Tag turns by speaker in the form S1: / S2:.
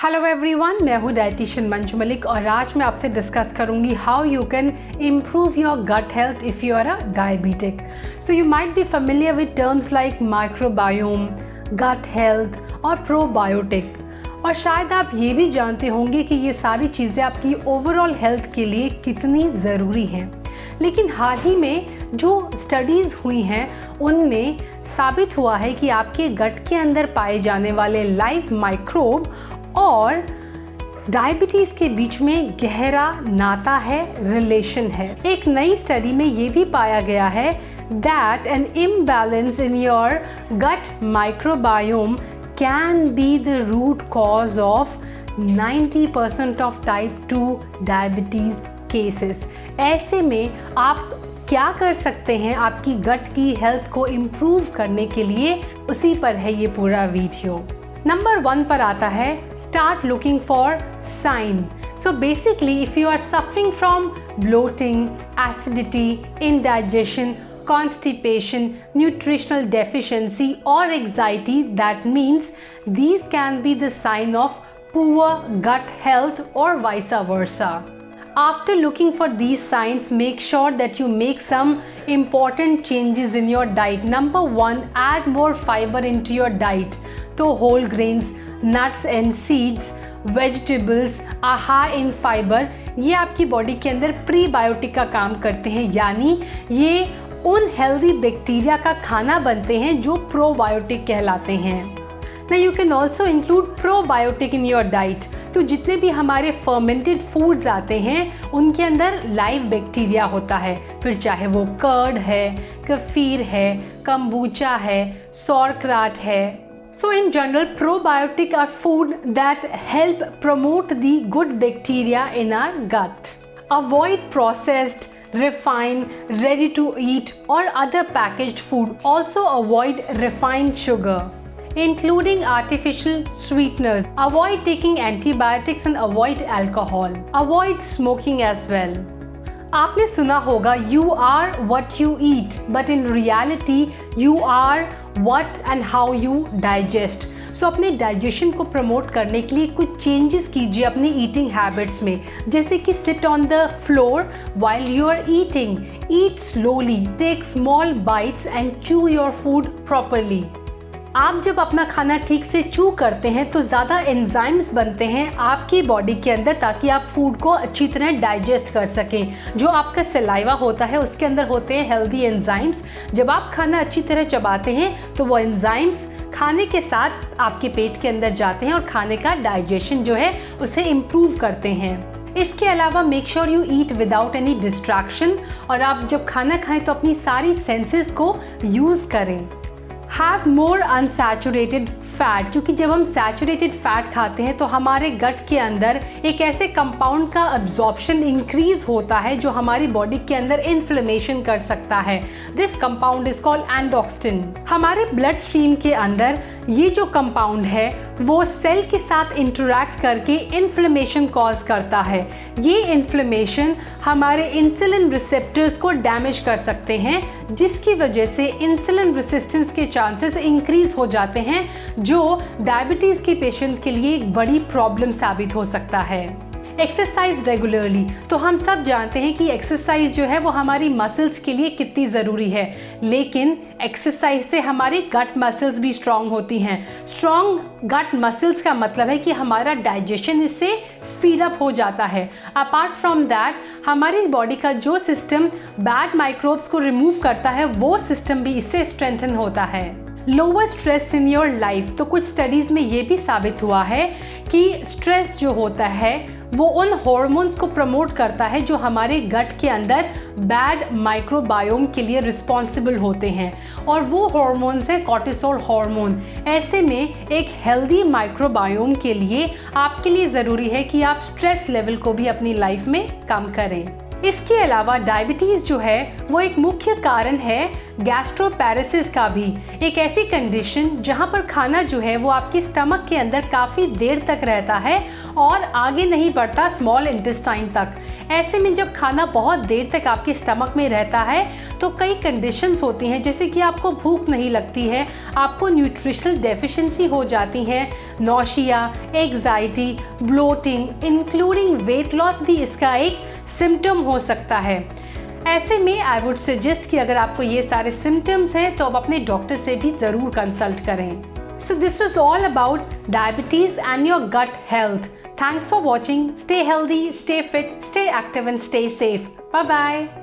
S1: Hello everyone, मैं हूँ dietitian Manju Malik और आज मैं आपसे डिस्कस करूँगी how you can improve your gut health if you are a diabetic. So you might be familiar with terms like microbiome, gut health और probiotic. और शायद आप ये भी जानते होंगे कि ये सारी चीज़ें आपकी ओवरऑल हेल्थ के लिए कितनी ज़रूरी हैं. लेकिन हाल ही में जो स्टडीज़ हुई हैं उनमें साबित हुआ है कि आपके गट के अंदर पाए जाने वाले लाइव माइक्रोब और डायबिटीज़ के बीच में गहरा नाता है, रिलेशन है. एक नई स्टडी में ये भी पाया गया है that an imbalance in your gut microbiome can be the root cause of 90% of type 2 diabetes cases. ऐसे में आप क्या कर सकते हैं आपकी गट की हेल्थ को इम्प्रूव करने के लिए, उसी पर है ये पूरा वीडियो. नंबर 1 पर आता है start looking for sign. So basically if you are suffering from bloating, acidity, indigestion, constipation, nutritional deficiency or anxiety, that means these can be the sign of poor gut health or vice versa. After looking for these signs, make sure that you make some important changes in your diet. Number 1, add more fiber into your diet. तो whole grains, nuts and seeds, vegetables are high in fiber. ये आपकी body के अंदर prebiotic का काम करते हैं, यानी ये उन हेल्दी बैक्टीरिया का खाना बनते हैं जो प्रोबायोटिक कहलाते हैं. Now you can also include probiotic in your diet. तो जितने भी हमारे फर्मेंटेड फूड्स आते हैं उनके अंदर लाइव बैक्टीरिया होता है, फिर चाहे वो कर्ड है, कफीर है, कम्बूचा है, सौरक्राट है. So in general, probiotic are food that help promote the good bacteria in our gut. Avoid processed, refined, ready to eat or other packaged food. Also avoid refined sugar, including artificial sweeteners. Avoid taking antibiotics and avoid alcohol. Avoid smoking as well. आपने सुना होगा you are what you eat, but in reality you are what and how you digest. So अपने digestion को promote करने के लिए कुछ changes कीजिए अपनी ईटिंग हैबिट्स में, जैसे कि sit on the floor while you are eating, eat slowly, take small bites and chew your food properly. आप जब अपना खाना ठीक से चू करते हैं तो ज़्यादा एंजाइम्स बनते हैं आपकी बॉडी के अंदर ताकि आप फूड को अच्छी तरह डाइजेस्ट कर सकें. जो आपका सलाइवा होता है उसके अंदर होते हैं हेल्दी एंजाइम्स. जब आप खाना अच्छी तरह चबाते हैं तो वो एंजाइम्स खाने के साथ आपके पेट के अंदर जाते हैं और खाने का डाइजेशन जो है उसे इम्प्रूव करते हैं. इसके अलावा make sure you eat without any distraction, और आप जब खाना खाएं तो अपनी सारी सेंसेस को यूज़ करें. हैव मोर अनसैचुरेटेड फैट, क्योंकि जब हम सैचुरेटेड फैट खाते हैं तो हमारे गट के अंदर एक ऐसे कंपाउंड का अब्जॉर्प्शन इंक्रीज होता है जो हमारी बॉडी के अंदर इन्फ्लेमेशन कर सकता है. This compound is called endotoxin. हमारे ब्लड स्ट्रीम के अंदर ये जो कंपाउंड है वो सेल के साथ इंटरैक्ट करके इन्फ्लेमेशन कॉज करता है. ये इन्फ्लेमेशन हमारे इंसुलिन रिसेप्टर्स को डैमेज कर सकते हैं, जिसकी वजह से इंसुलिन रेजिस्टेंस के चांसेस इंक्रीज हो जाते हैं, जो डायबिटीज़ के पेशेंट्स के लिए एक बड़ी प्रॉब्लम साबित हो सकता है. एक्सरसाइज रेगुलरली, तो हम सब जानते हैं कि एक्सरसाइज जो है वो हमारी मसल्स के लिए कितनी ज़रूरी है, लेकिन एक्सरसाइज से हमारी गट मसल्स भी स्ट्रॉन्ग होती हैं. स्ट्रॉन्ग गट मसल्स का मतलब है कि हमारा डाइजेशन इससे स्पीड अप हो जाता है. अपार्ट फ्रॉम दैट हमारी बॉडी का जो सिस्टम बैड माइक्रोब्स को रिमूव करता है वो सिस्टम भी इससे स्ट्रेंथन होता है. Lower stress in your life, तो कुछ स्टडीज़ में ये भी साबित हुआ है कि स्ट्रेस जो होता है वो उन हॉर्मोन्स को प्रमोट करता है जो हमारे गट के अंदर बैड माइक्रोबायोम के लिए रिस्पॉन्सिबल होते हैं, और वो हॉर्मोन्स है कॉर्टिसोल हार्मोन. ऐसे में एक हेल्दी माइक्रोबायोम के लिए आपके लिए ज़रूरी है कि आप स्ट्रेस लेवल को भी अपनी लाइफ में कम करें. इसके अलावा डायबिटीज़ जो है वो एक मुख्य कारण है गैस्ट्रोपैरेसिस का भी, एक ऐसी कंडीशन जहां पर खाना जो है वो आपके स्टमक के अंदर काफ़ी देर तक रहता है और आगे नहीं बढ़ता स्मॉल इंटेस्टाइन तक. ऐसे में जब खाना बहुत देर तक आपके स्टमक में रहता है तो कई कंडीशंस होती हैं, जैसे कि आपको भूख नहीं लगती है, आपको न्यूट्रिशनल डेफिशिएंसी हो जाती है, nausea, anxiety, bloating, including weight loss भी इसका एक सिम्टम हो सकता है। ऐसे में आई वुड सजेस्ट कि अगर आपको ये सारे सिम्टम्स हैं तो आप अपने डॉक्टर से भी ज़रूर कंसल्ट करें। So this was all about diabetes and your gut health. Thanks for watching. Stay healthy, stay fit, stay active and stay safe. Bye bye.